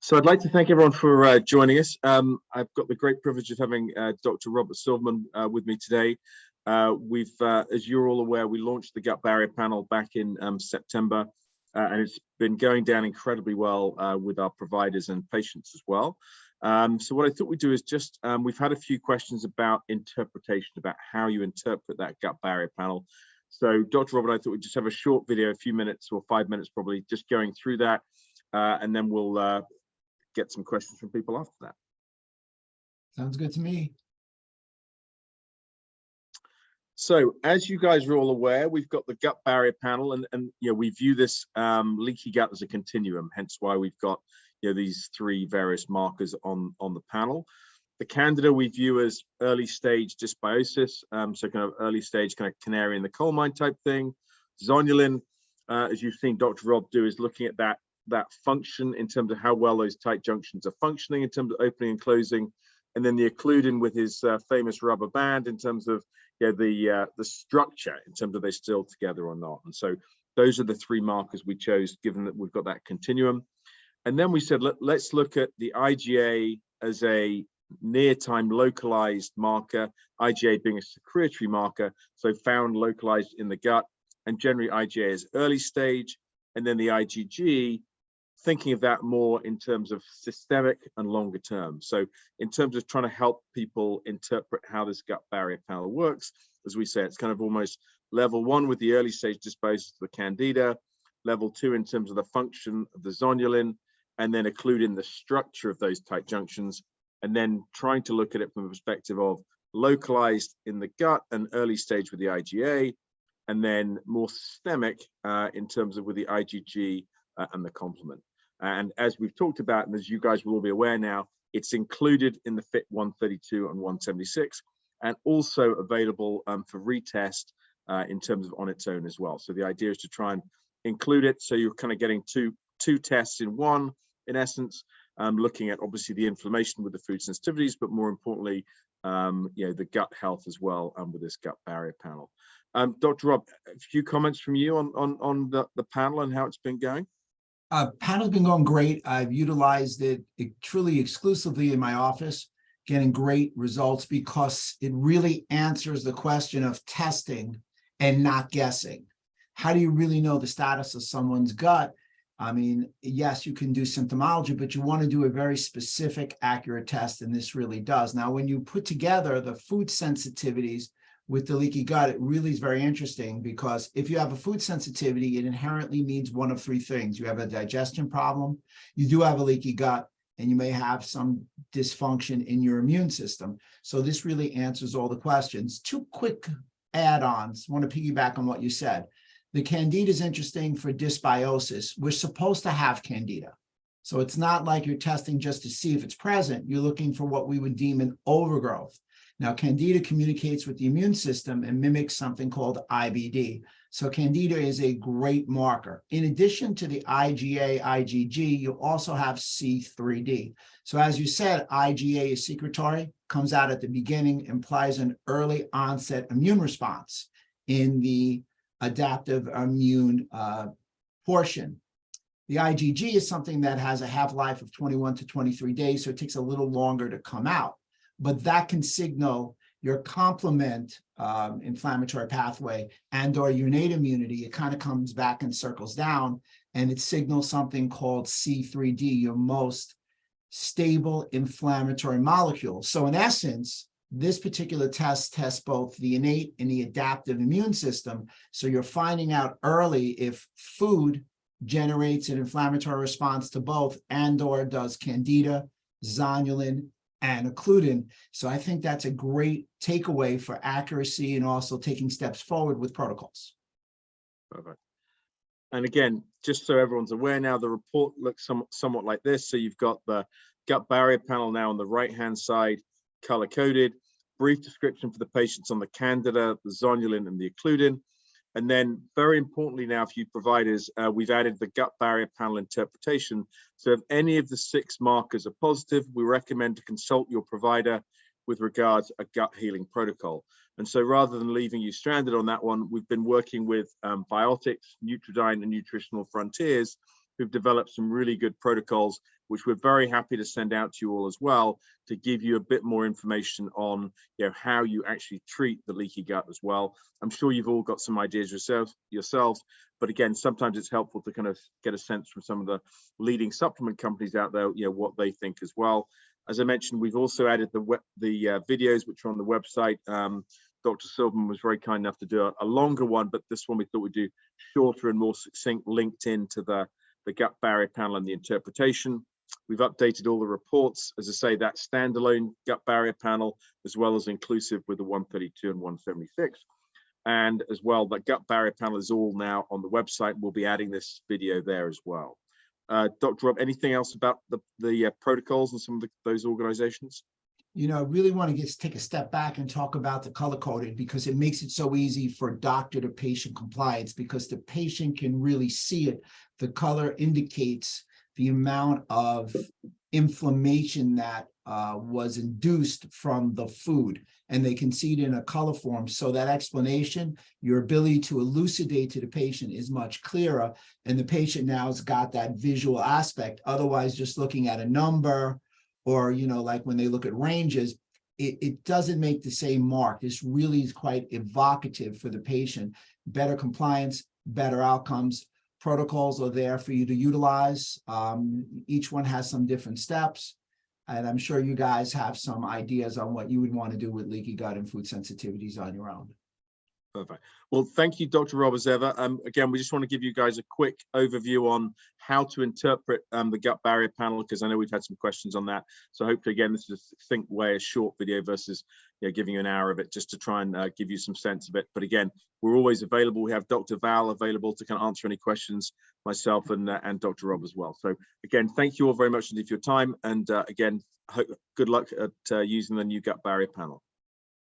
So I'd like to thank everyone for joining us. I've got the great privilege of having Dr. Robert Silverman with me today. As you're all aware, we launched the Gut Barrier Panel back in September, and it's been going down incredibly well with our providers and patients as well. So what I thought we'd do is just, we've had a few questions about interpretation, about how you interpret that Gut Barrier Panel. So Dr. Robert, I thought we'd just have a short video, a few minutes or 5 minutes probably, just going through that, and then we'll get some questions from people after that. Sounds good to me. So as you guys are all aware, we've got the Gut Barrier Panel, and you know, we view this leaky gut as a continuum, hence why we've got, you know, these three various markers on the panel. The Candida we view as early stage dysbiosis, so kind of early stage kind of canary in the coal mine type thing. Zonulin, as you've seen Dr. Rob do, is looking at that function in terms of how well those tight junctions are functioning in terms of opening and closing, and then the occludin with his famous rubber band in terms of, you know, the structure in terms of they're still together or not. And so those are the three markers we chose, given that we've got that continuum. And then we said, let's look at the IgA as a near time localized marker, IgA being a secretory marker, so found localized in the gut, and generally IgA is early stage, and then the IgG, thinking of that more in terms of systemic and longer term. So in terms of trying to help people interpret how this gut barrier panel works, as we say, it's kind of almost level one with the early stage dysbiosis of the Candida, level two in terms of the function of the zonulin, and then occluding the structure of those tight junctions, and then trying to look at it from a perspective of localized in the gut and early stage with the IgA, and then more systemic in terms of with the IgG and the complement. And as we've talked about, and as you guys will all be aware now, it's included in the FIT 132 and 176, and also available for retest in terms of on its own as well. So the idea is to try and include it, so you're kind of getting two tests in one, in essence, looking at obviously the inflammation with the food sensitivities, but more importantly, you know, the gut health as well with this Gut Barrier Panel. Dr. Rob, a few comments from you on the panel and how it's been going? Panel's been going great. I've utilized it truly exclusively in my office, getting great results because it really answers the question of testing and not guessing. How do you really know the status of someone's gut? I mean, yes, you can do symptomology, but you want to do a very specific, accurate test, and this really does. Now, when you put together the food sensitivities with the leaky gut, it really is very interesting, because if you have a food sensitivity, it inherently means one of three things. You have a digestion problem, you do have a leaky gut, and you may have some dysfunction in your immune system. So this really answers all the questions. Two quick add-ons. I want to piggyback on what you said. The Candida is interesting for dysbiosis. We're supposed to have Candida. So it's not like you're testing just to see if it's present. You're looking for what we would deem an overgrowth. Now, Candida communicates with the immune system and mimics something called IBD. So Candida is a great marker. In addition to the IgA, IgG, you also have C3d. So as you said, IgA is secretory, comes out at the beginning, implies an early onset immune response in the adaptive immune portion. The IgG is something that has a half-life of 21 to 23 days, so it takes a little longer to come out. But that can signal your complement inflammatory pathway and or your innate immunity. It kind of comes back and circles down, and it signals something called C3d, your most stable inflammatory molecule. So in essence, this particular test tests both the innate and the adaptive immune system. So you're finding out early if food generates an inflammatory response to both, and or does Candida, zonulin, and occludin. So I think that's a great takeaway for accuracy and also taking steps forward with protocols. Perfect. And again, just so everyone's aware now, the report looks somewhat like this. So you've got the Gut Barrier Panel now on the right-hand side, color-coded, brief description for the patients on the Candida, the zonulin, and the occludin. And then very importantly now for you providers, we've added the Gut Barrier Panel interpretation. So if any of the 6 markers are positive, we recommend to consult your provider with regards to a gut healing protocol. And so rather than leaving you stranded on that one, we've been working with Biotics, Nutridyne, and Nutritional Frontiers who've developed some really good protocols, which we're very happy to send out to you all as well, to give you a bit more information on, you know, how you actually treat the leaky gut as well. I'm sure you've all got some ideas yourselves, but again, sometimes it's helpful to kind of get a sense from some of the leading supplement companies out there, you know, what they think as well. As I mentioned, we've also added the videos which are on the website. Dr. Silverman was very kind enough to do a longer one, but this one we thought we'd do shorter and more succinct, linked into the gut barrier panel and the interpretation. We've updated all the reports, as I say, that standalone gut barrier panel, as well as inclusive with the 132 and 176. And as well, the gut barrier panel is all now on the website. We'll be adding this video there as well. Dr. Rob, anything else about the protocols and some of those organizations? You know, I really want to take a step back and talk about the color-coded, because it makes it so easy for doctor to patient compliance, because the patient can really see it. The color indicates the amount of inflammation that was induced from the food, and they can see it in a color form. So that explanation, your ability to elucidate to the patient is much clearer, and the patient now has got that visual aspect. Otherwise, just looking at a number, or, you know, like when they look at ranges, it doesn't make the same mark. This really is quite evocative for the patient. Better compliance, better outcomes. Protocols are there for you to utilize. Each one has some different steps. And I'm sure you guys have some ideas on what you would want to do with leaky gut and food sensitivities on your own. Perfect. Well, thank you, Dr. Rob, as ever. Again, we just want to give you guys a quick overview on how to interpret the gut barrier panel, because I know we've had some questions on that. So hopefully, again, this is a succinct way, a short video versus, you know, giving you an hour of it, just to try and give you some sense of it. But again, we're always available. We have Dr. Val available to kind of answer any questions, myself and Dr. Rob as well. So again, thank you all very much indeed for your time. And again, good luck at using the new gut barrier panel.